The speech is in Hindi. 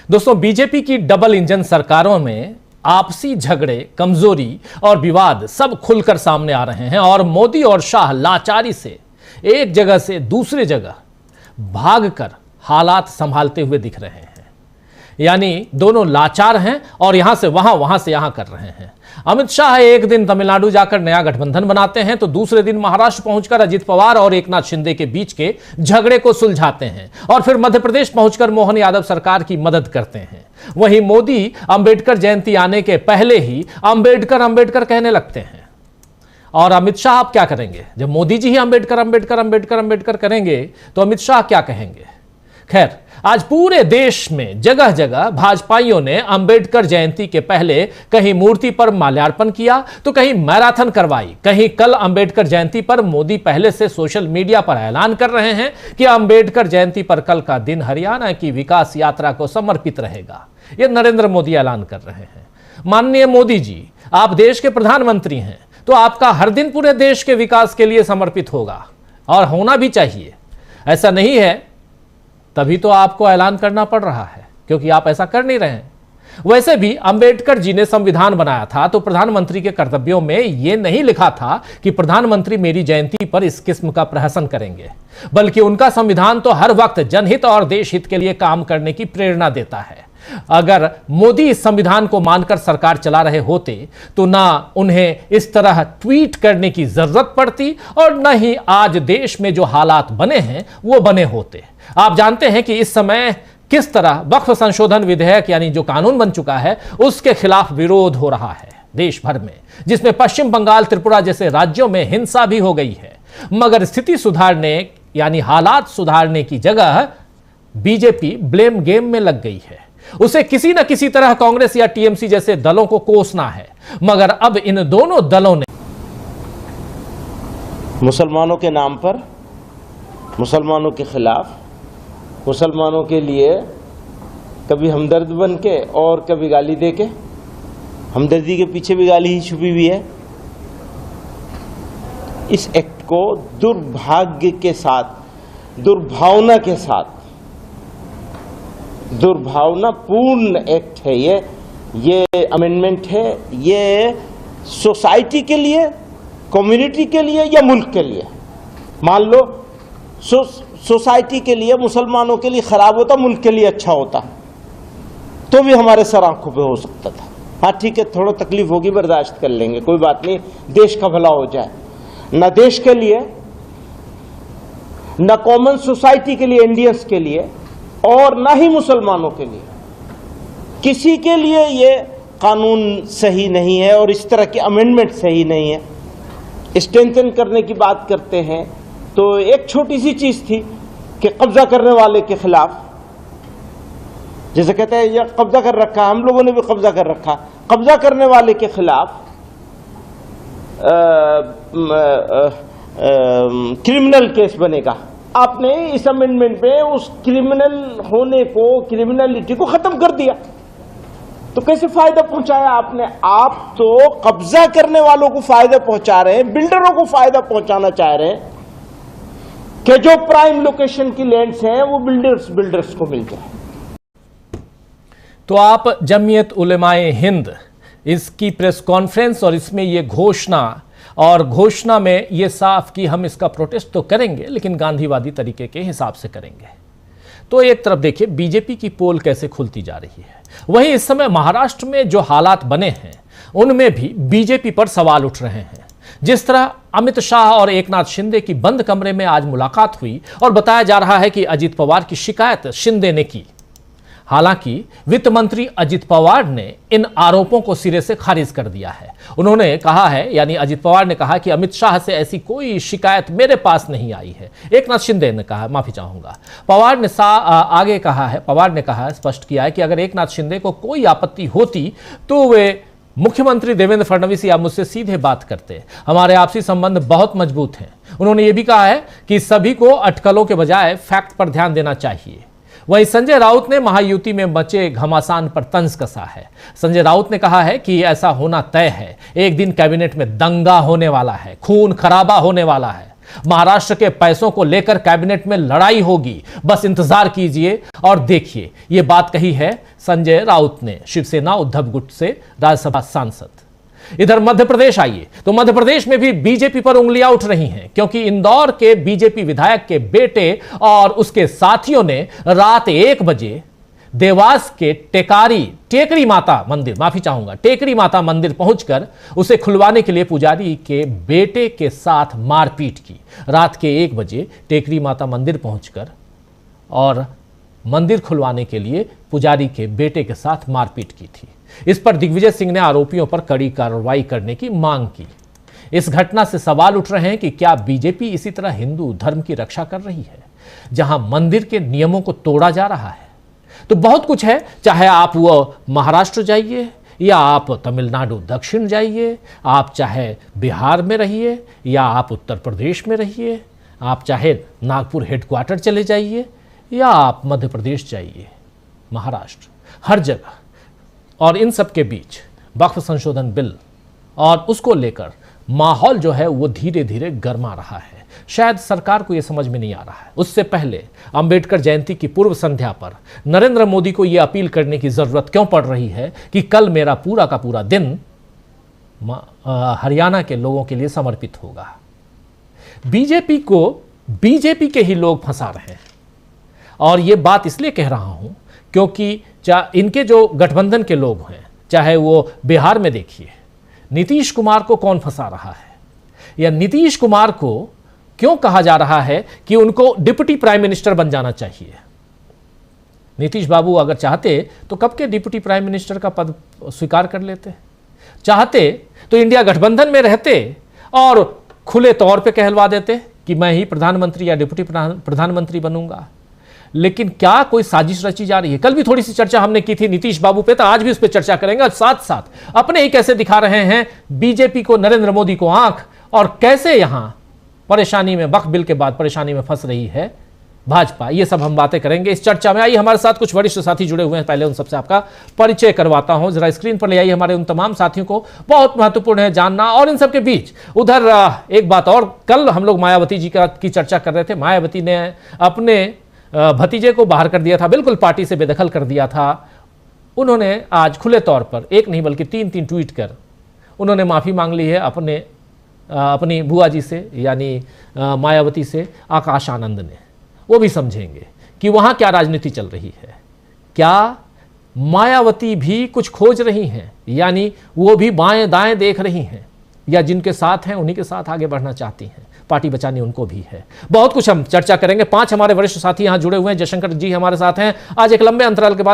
दोस्तों, बीजेपी की डबल इंजन सरकारों में आपसी झगड़े, कमजोरी और विवाद सब खुलकर सामने आ रहे हैं और मोदी और शाह लाचारी से एक जगह से दूसरी जगह भागकर हालात संभालते हुए दिख रहे हैं। यानी दोनों लाचार हैं और यहां से वहां, वहां से यहां कर रहे हैं। अमित शाह एक दिन तमिलनाडु जाकर नया गठबंधन बनाते हैं तो दूसरे दिन महाराष्ट्र पहुंचकर अजित पवार और एकनाथ शिंदे के बीच के झगड़े को सुलझाते हैं और फिर मध्य प्रदेश पहुंचकर मोहन यादव सरकार की मदद करते हैं। वहीं मोदी अंबेडकर जयंती आने के पहले ही अंबेडकर अंबेडकर कहने लगते हैं। और अमित शाह आप क्या करेंगे? जब मोदी जी ही अंबेडकर अंबेडकर अंबेडकर अंबेडकर करेंगे तो अमित शाह क्या कहेंगे? खैर, आज पूरे देश में जगह जगह भाजपाइयों ने अंबेडकर जयंती के पहले कहीं मूर्ति पर माल्यार्पण किया तो कहीं मैराथन करवाई। कहीं कल अंबेडकर जयंती पर मोदी पहले से सोशल मीडिया पर ऐलान कर रहे हैं कि अंबेडकर जयंती पर कल का दिन हरियाणा की विकास यात्रा को समर्पित रहेगा। यह नरेंद्र मोदी ऐलान कर रहे हैं। माननीय मोदी जी, आप देश के प्रधानमंत्री हैं तो आपका हर दिन पूरे देश के विकास के लिए समर्पित होगा और होना भी चाहिए। ऐसा नहीं है तभी तो आपको ऐलान करना पड़ रहा है, क्योंकि आप ऐसा कर नहीं रहे हैं। वैसे भी अंबेडकर जी ने संविधान बनाया था तो प्रधानमंत्री के कर्तव्यों में यह नहीं लिखा था कि प्रधानमंत्री मेरी जयंती पर इस किस्म का प्रहसन करेंगे, बल्कि उनका संविधान तो हर वक्त जनहित और देश हित के लिए काम करने की प्रेरणा देता है। अगर मोदी इस संविधान को मानकर सरकार चला रहे होते तो ना उन्हें इस तरह ट्वीट करने की जरूरत पड़ती और न ही आज देश में जो हालात बने हैं वो बने होते। आप जानते हैं कि इस समय किस तरह वक्फ संशोधन विधेयक यानी जो कानून बन चुका है उसके खिलाफ विरोध हो रहा है देश भर में, जिसमें पश्चिम बंगाल, त्रिपुरा जैसे राज्यों में हिंसा भी हो गई है। मगर स्थिति सुधारने यानी हालात सुधारने की जगह बीजेपी ब्लेम गेम में लग गई है। उसे किसी न किसी तरह कांग्रेस या टीएमसी जैसे दलों को कोसना है। मगर अब इन दोनों दलों ने मुसलमानों के नाम पर, मुसलमानों के खिलाफ, मुसलमानों के लिए कभी हमदर्द बन के और कभी गाली दे के, हमदर्दी के पीछे भी गाली ही छुपी हुई है। इस एक्ट को दुर्भाग्य के साथ, दुर्भावना के साथ, दुर्भावनापूर्ण एक्ट है ये अमेंडमेंट है। ये सोसाइटी के लिए, कम्युनिटी के लिए या मुल्क के लिए, मान लो सोसाइटी के लिए, मुसलमानों के लिए खराब होता, मुल्क के लिए अच्छा होता तो भी हमारे सर आंखों पे हो सकता था। हाँ ठीक है, थोड़ा तकलीफ होगी, बर्दाश्त कर लेंगे, कोई बात नहीं, देश का भला हो जाए। न देश के लिए, न कॉमन सोसाइटी के लिए, इंडियंस के लिए, और न ही मुसलमानों के लिए, किसी के लिए ये कानून सही नहीं है और इस तरह के अमेंडमेंट सही नहीं है। स्ट्रेंथन करने की बात करते हैं तो एक छोटी सी चीज थी कि कब्जा करने वाले के खिलाफ, जैसे कहते हैं ये कब्जा कर रखा, हम लोगों ने भी कब्जा कर रखा, कब्जा करने वाले के खिलाफ क्रिमिनल केस बनेगा। आपने इस अमेंडमेंट में उस क्रिमिनल होने को, क्रिमिनलिटी को खत्म कर दिया। तो कैसे फायदा पहुंचाया आपने? आप तो कब्जा करने वालों को फायदा पहुंचा रहे हैं, बिल्डरों को फायदा पहुंचाना चाह रहे हैं कि जो प्राइम लोकेशन की लैंड्स हैं वो बिल्डर्स को मिल जाए। तो आप जमीयत उलेमाए हिंद इसकी प्रेस कॉन्फ्रेंस और इसमें यह घोषणा में यह साफ कि हम इसका प्रोटेस्ट तो करेंगे लेकिन गांधीवादी तरीके के हिसाब से करेंगे। तो एक तरफ देखिए बीजेपी की पोल कैसे खुलती जा रही है, वहीं इस समय महाराष्ट्र में जो हालात बने हैं उनमें भी बीजेपी पर सवाल उठ रहे हैं। जिस तरह अमित शाह और एकनाथ शिंदे की बंद कमरे में आज मुलाकात हुई और बताया जा रहा है कि अजित पवार की शिकायत शिंदे ने की। हालांकि वित्त मंत्री अजित पवार ने इन आरोपों को सिरे से खारिज कर दिया है। उन्होंने कहा है, यानी अजित पवार ने कहा कि अमित शाह से ऐसी कोई शिकायत मेरे पास नहीं आई है। एकनाथ शिंदे ने कहा, माफी चाहूंगा, पवार ने आगे कहा है, पवार ने कहा, स्पष्ट किया है कि अगर एकनाथ शिंदे को कोई आपत्ति होती तो वे मुख्यमंत्री देवेंद्र फडणवीस या मुझसे सीधे बात करते। हमारे आपसी संबंध बहुत मजबूत हैं। उन्होंने यह भी कहा है कि सभी को अटकलों के बजाय फैक्ट पर ध्यान देना चाहिए। वहीं संजय राउत ने महायुति में मचे घमासान पर तंज कसा है। संजय राउत ने कहा है कि ऐसा होना तय है, एक दिन कैबिनेट में दंगा होने वाला है, खून खराबा होने वाला है। महाराष्ट्र के पैसों को लेकर कैबिनेट में लड़ाई होगी, बस इंतजार कीजिए और देखिए। यह बात कही है संजय राउत ने, शिवसेना उद्धव गुट से राज्यसभा सांसद। इधर मध्य प्रदेश आइए तो मध्य प्रदेश में भी बीजेपी पर उंगलियां उठ रही हैं, क्योंकि इंदौर के बीजेपी विधायक के बेटे और उसके साथियों ने रात 1 बजे देवास के टेकरी माता मंदिर पहुंचकर उसे खुलवाने के लिए पुजारी के बेटे के साथ मारपीट की। रात के 1 बजे टेकरी माता मंदिर पहुंचकर और मंदिर खुलवाने के लिए पुजारी के बेटे के साथ मारपीट की थी। इस पर दिग्विजय सिंह ने आरोपियों पर कड़ी कार्रवाई करने की मांग की। इस घटना से सवाल उठ रहे हैं कि क्या बीजेपी इसी तरह हिंदू धर्म की रक्षा कर रही है, जहां मंदिर के नियमों को तोड़ा जा रहा है। तो बहुत कुछ है, चाहे आप वो महाराष्ट्र जाइए या आप तमिलनाडु दक्षिण जाइए, आप चाहे बिहार में रहिए या आप उत्तर प्रदेश में रहिए, आप चाहे नागपुर हेडक्वार्टर चले जाइए या आप मध्य प्रदेश जाइए, महाराष्ट्र, हर जगह। और इन सब के बीच वक्फ संशोधन बिल और उसको लेकर माहौल जो है वो धीरे धीरे गर्मा रहा है। शायद सरकार को यह समझ में नहीं आ रहा है। उससे पहले अंबेडकर जयंती की पूर्व संध्या पर नरेंद्र मोदी को यह अपील करने की जरूरत क्यों पड़ रही है कि कल मेरा पूरा का पूरा दिन हरियाणा के लोगों के लिए समर्पित होगा। बीजेपी को बीजेपी के ही लोग फंसा रहे हैं, और यह बात इसलिए कह रहा हूं क्योंकि इनके जो गठबंधन के लोग हैं, चाहे वो बिहार में देखिए नीतीश कुमार को कौन फंसा रहा है, या नीतीश कुमार को क्यों कहा जा रहा है कि उनको डिप्टी प्राइम मिनिस्टर बन जाना चाहिए। नीतीश बाबू अगर चाहते तो कब के डिप्टी प्राइम मिनिस्टर का पद स्वीकार कर लेते। चाहते तो इंडिया गठबंधन में रहते और खुले तौर पे कहलवा देते कि मैं ही प्रधानमंत्री या डिप्टी प्रधानमंत्री बनूंगा। लेकिन क्या कोई साजिश रची जा रही है? कल भी थोड़ी सी चर्चा हमने की थी नीतीश बाबू पे, तो आज भी उस पर चर्चा करेंगे। और साथ साथ अपने ही कैसे दिखा रहे हैं बीजेपी को, नरेंद्र मोदी को आंख, और कैसे यहां परेशानी में, वक्फ बिल के बाद परेशानी में फंस रही है भाजपा। ये सब हम बातें करेंगे इस चर्चा में। आइए, हमारे साथ कुछ वरिष्ठ साथी जुड़े हुए हैं, पहले उन सबसे आपका परिचय करवाता हूं। जरा स्क्रीन पर ले आइए हमारे उन तमाम साथियों को, बहुत महत्वपूर्ण है जानना। और इन सबके बीच उधर एक बात और, कल हम लोग मायावती जी की चर्चा कर रहे थे। मायावती ने अपने भतीजे को बाहर कर दिया था, बिल्कुल पार्टी से बेदखल कर दिया था। उन्होंने आज खुले तौर पर एक नहीं बल्कि 3 ट्वीट कर उन्होंने माफ़ी मांग ली है अपनी बुआ जी से, यानी मायावती से, आकाश आनंद ने। वो भी समझेंगे कि वहाँ क्या राजनीति चल रही है। क्या मायावती भी कुछ खोज रही हैं, यानी वो भी बाएं दाएं देख रही हैं, या जिनके साथ हैं उन्हीं के साथ आगे बढ़ना चाहती हैं? पार्टी बचानी उनको भी है। बहुत कुछ हम चर्चा करेंगे। 5 हमारे वरिष्ठ साथी यहां जुड़े हुए हैं। जयशंकर जी हमारे साथ हैं। आज एक लंबे अंतराल के बाद